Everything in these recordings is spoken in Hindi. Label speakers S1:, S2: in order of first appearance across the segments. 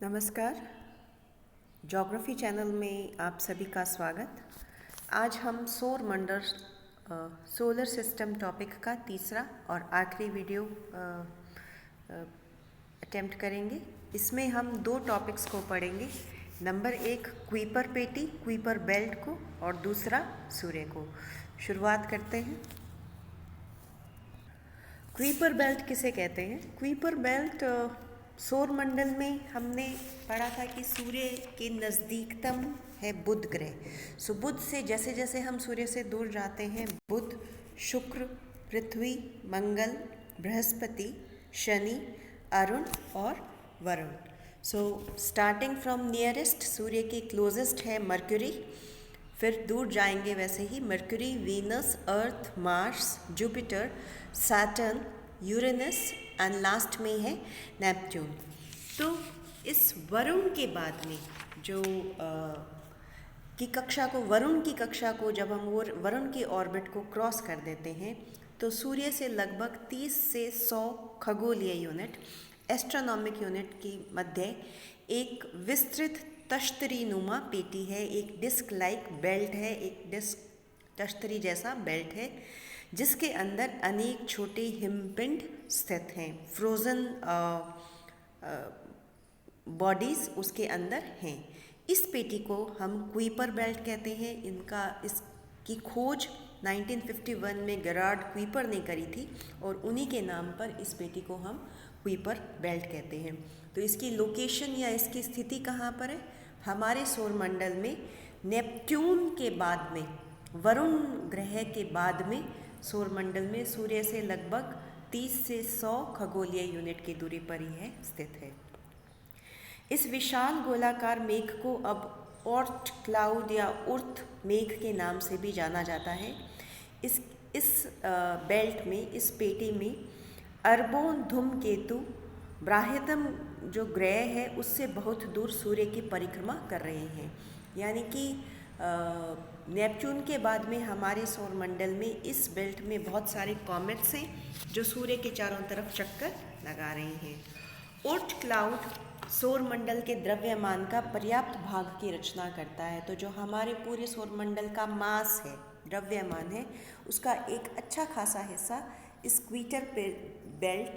S1: नमस्कार। ज्योग्राफी चैनल में आप सभी का स्वागत। आज हम सौर मंडल सोलर सिस्टम टॉपिक का तीसरा और आखिरी वीडियो अटेम्प्ट करेंगे। इसमें हम दो टॉपिक्स को पढ़ेंगे। नंबर 1 क्वीपर पेटी, क्वीपर बेल्ट को, और दूसरा सूर्य को। शुरुआत करते हैं। क्वीपर बेल्ट किसे कहते हैं? क्वीपर बेल्ट सौर मंडल में हमने पढ़ा था कि सूर्य के नज़दीकतम है बुध ग्रह। सो बुध से जैसे जैसे हम सूर्य से दूर जाते हैं, बुध, शुक्र, पृथ्वी, मंगल, बृहस्पति, शनि, अरुण और Varun. So starting from nearest, Surya के क्लोजेस्ट है मर्क्यूरी, फिर दूर जाएंगे वैसे ही Mercury, Venus, Earth, Mars, Jupiter, Saturn, Uranus and last में है नेपच्यून। तो इस वरुण के बाद में जो वरुण की कक्षा को जब हम वो वरुण की ऑर्बिट को क्रॉस कर देते हैं तो सूर्य से लगभग 30 से 100 खगोलीय यूनिट, एस्ट्रोनॉमिक यूनिट की मध्य एक विस्तृत तश्तरी नुमा पेटी है, एक डिस्क लाइक बेल्ट है, एक डिस्क तश्तरी जैसा बेल्ट है, जिसके अंदर अनेक छोटे हिमपिंड स्थित हैं। फ्रोज़न बॉडीज़ उसके अंदर हैं। इस पेटी को हम क्वीपर बेल्ट कहते हैं। इसकी खोज 1951 में गेरार्ड क्वीपर ने करी थी और उन्हीं के नाम पर इस पेटी को हम क्वीपर बेल्ट कहते हैं। तो इसकी लोकेशन या इसकी स्थिति कहाँ पर है? हमारे सौर मंडल में नेपट्यून के बाद में, वरुण ग्रह के बाद में सौर मंडल में सूर्य से लगभग 30 से 100 खगोलीय यूनिट की दूरी पर ही है स्थित है। इस विशाल गोलाकार मेघ को अब ओर्ट क्लाउड या उर्थ मेघ के नाम से भी जाना जाता है। इस बेल्ट में, इस पेटी में अरबों धूमकेतु ब्राह्यतम जो ग्रह है उससे बहुत दूर सूर्य की परिक्रमा कर रहे हैं। यानी कि नेपच्यून के बाद में हमारे सौर मंडल में इस बेल्ट में बहुत सारे कॉमेट्स हैं जो सूर्य के चारों तरफ चक्कर लगा रहे हैं। ओर्ट क्लाउड सौर मंडल के द्रव्यमान का पर्याप्त भाग की रचना करता है। तो जो हमारे पूरे सौर मंडल का मास है, द्रव्यमान है, उसका एक अच्छा खासा हिस्सा इस क्वीपर बेल्ट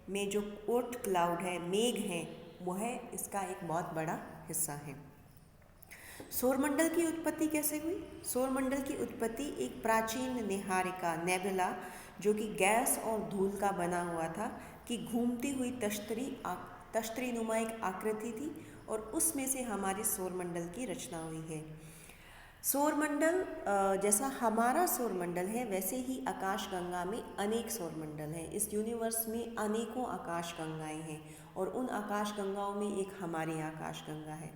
S1: में जो ओर्ट क्लाउड है, मेघ है, वो है इसका एक बहुत बड़ा हिस्सा है। सौरमंडल की उत्पत्ति कैसे हुई? सौरमंडल की उत्पत्ति एक प्राचीन निहारिका नेबुला, जो कि गैस और धूल का बना हुआ था, कि घूमती हुई तश्तरी नुमा एक आकृति थी और उसमें से हमारे सौरमंडल की रचना हुई है। सौरमंडल जैसा हमारा सौरमंडल है वैसे ही आकाशगंगा में अनेक सौरमंडल हैं। इस यूनिवर्स में अनेकों आकाशगंगाएं हैं और उन आकाशगंगाओं में एक हमारी आकाशगंगा है।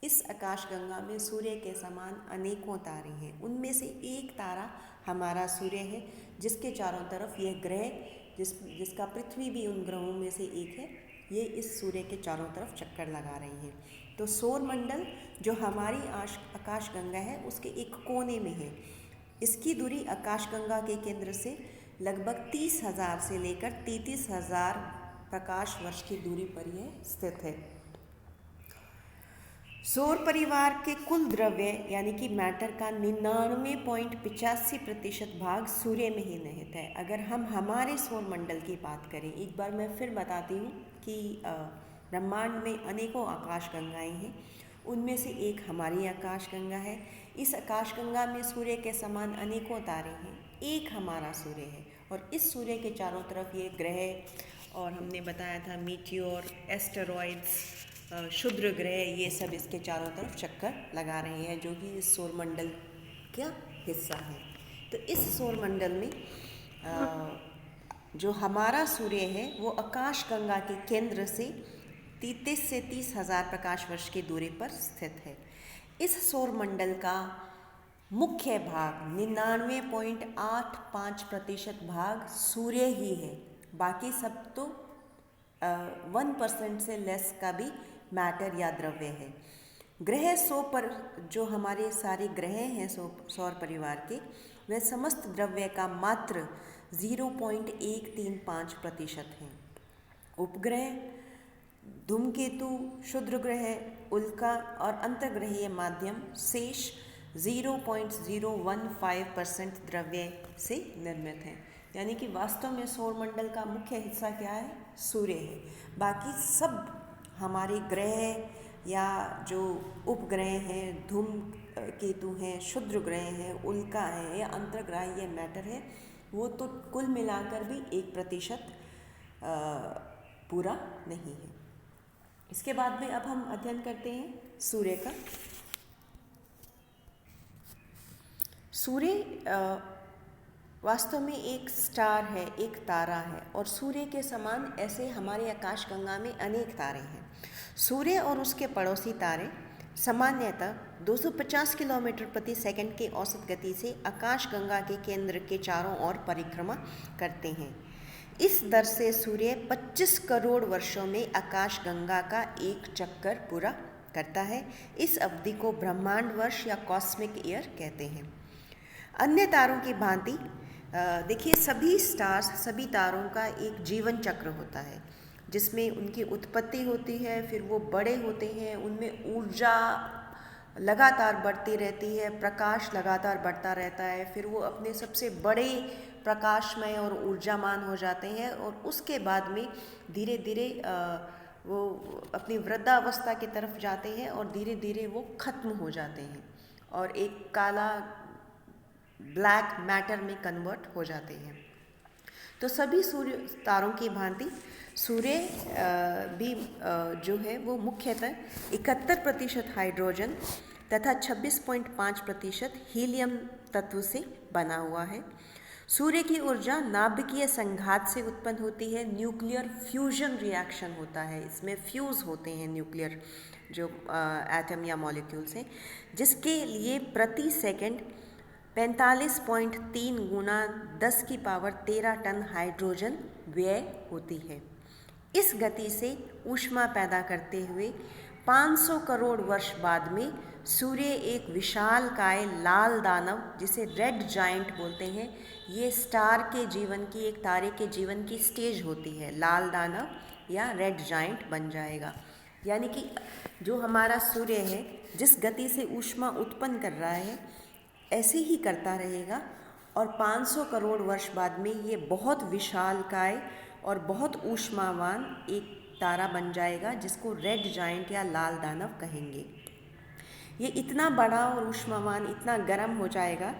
S1: इस आकाशगंगा में सूर्य के समान अनेकों तारे हैं। उनमें से एक तारा हमारा सूर्य है, जिसके चारों तरफ यह ग्रह, जिसका पृथ्वी भी उन ग्रहों में से एक है, ये इस सूर्य के चारों तरफ चक्कर लगा रही हैं। तो सौर मंडल जो हमारी आकाशगंगा है उसके एक कोने में है। इसकी दूरी आकाशगंगा के केंद्र से लगभग 30,000 से लेकर 33,000 प्रकाश वर्ष की दूरी पर यह स्थित है। सौर परिवार के कुल द्रव्य यानी कि मैटर का 99.85% भाग सूर्य में ही निहित है। अगर हम हमारे सौर मंडल की बात करें, एक बार मैं फिर बताती हूँ कि ब्रह्मांड में अनेकों आकाशगंगाएं हैं। उनमें से एक हमारी आकाशगंगा है। इस आकाशगंगा में सूर्य के समान अनेकों तारे हैं, एक हमारा सूर्य है और इस सूर्य के चारों तरफ ये ग्रह, और हमने बताया था मीटियोर, एस्टेरॉइड्स, क्षुद्र ग्रह, ये सब इसके चारों तरफ चक्कर लगा रहे हैं, जो कि इस सौरमंडल का हिस्सा है। तो इस सौरमंडल में जो हमारा सूर्य है वो आकाशगंगा के केंद्र से 33 से 30,000 प्रकाश वर्ष की दूरी पर स्थित है। इस सौरमंडल का मुख्य भाग 99.85% भाग सूर्य ही है। बाकी सब तो 1% से लेस का भी मैटर या द्रव्य है। ग्रह पर जो हमारे सारे ग्रह हैं सौर परिवार के, वह समस्त द्रव्य का मात्र 0.135% हैं। उपग्रह धूमकेतु, क्षुद्र ग्रह, उल्का और अंतर्ग्रहीय माध्यम शेष 0.015% द्रव्य से निर्मित हैं। यानी कि वास्तव में सौरमंडल का मुख्य हिस्सा क्या है? सूर्य है। बाकी सब हमारे ग्रह या जो उपग्रह हैं, धूमकेतु हैं, क्षुद्र ग्रह हैं, उल्का है या अंतर्ग्रहीय मैटर है, वो तो कुल मिलाकर भी 1% पूरा नहीं है। इसके बाद में अब हम अध्ययन करते हैं सूर्य का। सूर्य वास्तव में एक स्टार है, एक तारा है, और सूर्य के समान ऐसे हमारे आकाशगंगा में अनेक तारे हैं। सूर्य और उसके पड़ोसी तारे सामान्यतः 250 किलोमीटर प्रति सेकंड के औसत गति से आकाशगंगा के केंद्र के चारों ओर परिक्रमा करते हैं। इस दर से सूर्य 25 करोड़ वर्षों में आकाशगंगा का एक चक्कर पूरा करता है। इस अवधि को ब्रह्मांड वर्ष या कॉस्मिक ईयर कहते हैं। अन्य तारों की भांति देखिए, सभी स्टार्स, सभी तारों का एक जीवन चक्र होता है जिसमें उनकी उत्पत्ति होती है, फिर वो बड़े होते हैं, उनमें ऊर्जा लगातार बढ़ती रहती है, प्रकाश लगातार बढ़ता रहता है, फिर वो अपने सबसे बड़े प्रकाशमय और ऊर्जामान हो जाते हैं, और उसके बाद में धीरे धीरे वो अपनी वृद्धावस्था की तरफ जाते हैं और धीरे धीरे वो खत्म हो जाते हैं और एक काला ब्लैक मैटर में कन्वर्ट हो जाते हैं। तो सभी सूर्य तारों की भांति सूर्य भी जो है वो मुख्यतः 71% हाइड्रोजन तथा 26.5% हीलियम तत्व से बना हुआ है। सूर्य की ऊर्जा नाभिकीय संघात से उत्पन्न होती है। न्यूक्लियर फ्यूजन रिएक्शन होता है, इसमें फ्यूज़ होते हैं न्यूक्लियर जो एटम या मॉलिक्यूल्स हैं, जिसके लिए प्रति सेकंड 45.3 गुना 10 की पावर 13 टन हाइड्रोजन व्यय होती है। इस गति से ऊष्मा पैदा करते हुए 500 करोड़ वर्ष बाद में सूर्य एक विशालकाय लाल दानव, जिसे रेड जायंट बोलते हैं, ये स्टार के जीवन की, एक तारे के जीवन की स्टेज होती है, लाल दानव या रेड जायंट बन जाएगा। यानी कि जो हमारा सूर्य है जिस गति से ऊष्मा उत्पन्न कर रहा है ऐसे ही करता रहेगा, और 500 करोड़ वर्ष बाद में ये बहुत विशालकाय और बहुत ऊष्मावान एक तारा बन जाएगा जिसको रेड जायंट या लाल दानव कहेंगे। ये इतना बड़ा और ऊष्मावान, इतना गर्म हो जाएगा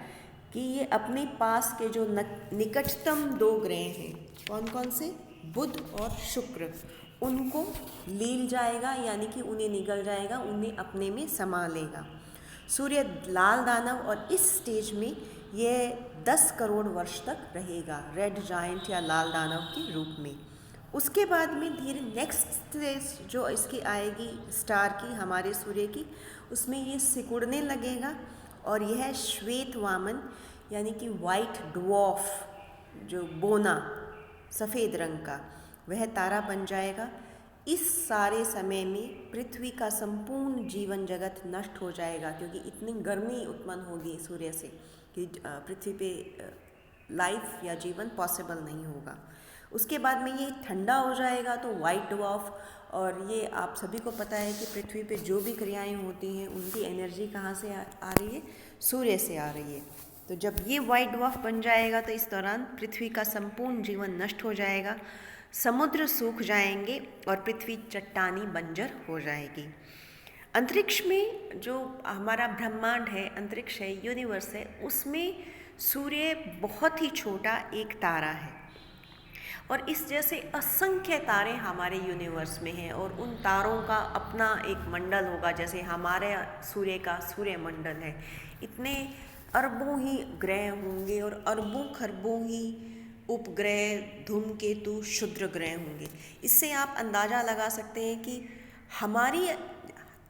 S1: कि ये अपने पास के जो निकटतम 2 ग्रह हैं, कौन कौन से, बुध और शुक्र, उनको लील जाएगा, यानी कि उन्हें निगल जाएगा, उन्हें अपने में समा लेगा। सूर्य लाल दानव और इस स्टेज में यह 10 करोड़ वर्ष तक रहेगा रेड जायंट या लाल दानव के रूप में। उसके बाद में धीरे नेक्स्ट स्टेज जो इसकी आएगी स्टार की, हमारे सूर्य की, उसमें ये सिकुड़ने लगेगा और यह श्वेत वामन यानी कि वाइट ड्वार्फ, जो बोना सफ़ेद रंग का, वह तारा बन जाएगा। इस सारे समय में पृथ्वी का संपूर्ण जीवन जगत नष्ट हो जाएगा, क्योंकि इतनी गर्मी उत्पन्न होगी सूर्य से कि पृथ्वी पे लाइफ या जीवन पॉसिबल नहीं होगा। उसके बाद में ये ठंडा हो जाएगा तो वाइट ड्वार्फ, और ये आप सभी को पता है कि पृथ्वी पे जो भी क्रियाएं होती हैं उनकी एनर्जी कहाँ से आ रही है, सूर्य से आ रही है। तो जब ये वाइट ड्वार्फ बन जाएगा तो इस दौरान पृथ्वी का संपूर्ण जीवन नष्ट हो जाएगा, समुद्र सूख जाएंगे और पृथ्वी चट्टानी बंजर हो जाएगी। अंतरिक्ष में जो हमारा ब्रह्मांड है, अंतरिक्ष है, यूनिवर्स है, उसमें सूर्य बहुत ही छोटा एक तारा है, और इस जैसे असंख्य तारे हमारे यूनिवर्स में हैं, और उन तारों का अपना एक मंडल होगा, जैसे हमारे सूर्य का सूर्य मंडल है। इतने अरबों ही ग्रह होंगे और अरबों खरबों ही उपग्रह, धूमकेतु, क्षुद्र ग्रह होंगे। इससे आप अंदाज़ा लगा सकते हैं कि हमारी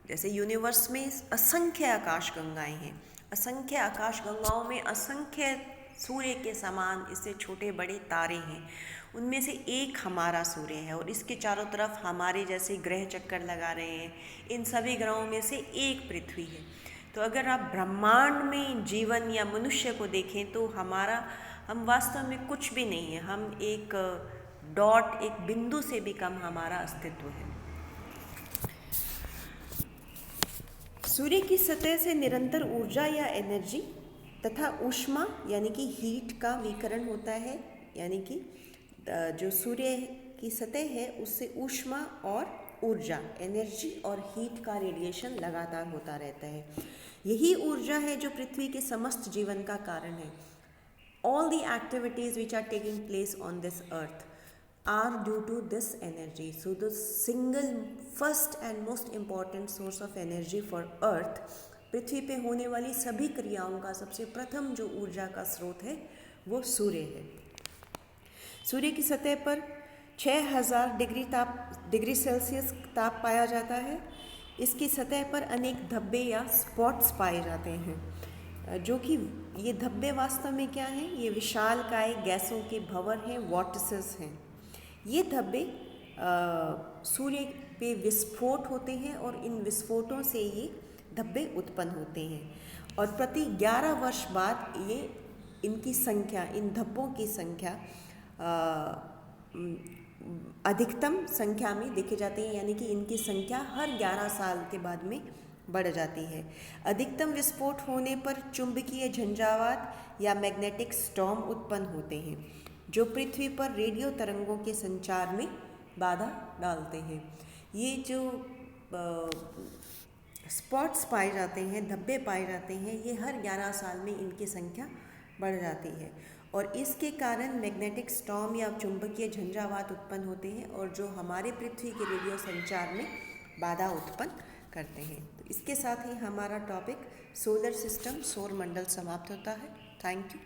S1: जैसे यूनिवर्स में असंख्य आकाशगंगाएं हैं, असंख्य आकाशगंगाओं में असंख्य सूर्य के समान इससे छोटे बड़े तारे हैं। उनमें से एक हमारा सूर्य है और इसके चारों तरफ हमारे जैसे ग्रह चक्कर लगा रहे हैं। इन सभी ग्रहों में से एक पृथ्वी है। तो अगर आप ब्रह्मांड में जीवन या मनुष्य को देखें तो हम वास्तव में कुछ भी नहीं है। हम एक डॉट, एक बिंदु से भी कम हमारा अस्तित्व है। सूर्य की सतह से निरंतर ऊर्जा या एनर्जी तथा ऊष्मा यानी कि हीट का विकिरण होता है, यानी कि जो सूर्य की सतह है उससे ऊष्मा और ऊर्जा, एनर्जी और हीट का रेडिएशन लगातार होता रहता है। यही ऊर्जा है जो पृथ्वी के समस्त जीवन का कारण है। All the activities which are taking place on this earth are due to this energy. So the single first and most important source of energy for earth, पृथ्वी पे होने वाली सभी क्रियाओं का सबसे प्रथम जो ऊर्जा का स्रोत है वो सूर्य है। सूर्य की सतह पर 6000 डिग्री सेल्सियस ताप पाया जाता है। इसकी सतह पर अनेक धब्बे या स्पॉट्स पाए जाते हैं, जो कि ये धब्बे वास्तव में क्या हैं? ये विशालकाय गैसों के भंवर हैं, वॉर्टिसेस हैं। ये धब्बे सूर्य पे विस्फोट होते हैं और इन विस्फोटों से ये धब्बे उत्पन्न होते हैं और प्रति 11 वर्ष बाद ये इनकी संख्या, इन धब्बों की संख्या अधिकतम संख्या में देखे जाते हैं, यानी कि इनकी संख्या हर 11 साल के बाद में बढ़ जाती है। अधिकतम विस्फोट होने पर चुंबकीय झंझावात या मैग्नेटिक स्टॉर्म उत्पन्न होते हैं, जो पृथ्वी पर रेडियो तरंगों के संचार में बाधा डालते हैं। ये जो स्पॉट्स पाए जाते हैं, धब्बे पाए जाते हैं, ये हर 11 साल में इनकी संख्या बढ़ जाती है और इसके कारण मैग्नेटिक स्टॉर्म या चुंबकीय झंझावात उत्पन्न होते हैं और जो हमारे पृथ्वी के रेडियो संचार में बाधा उत्पन्न करते हैं। तो इसके साथ ही हमारा टॉपिक सोलर सिस्टम, सौर मंडल समाप्त होता है। Thank you.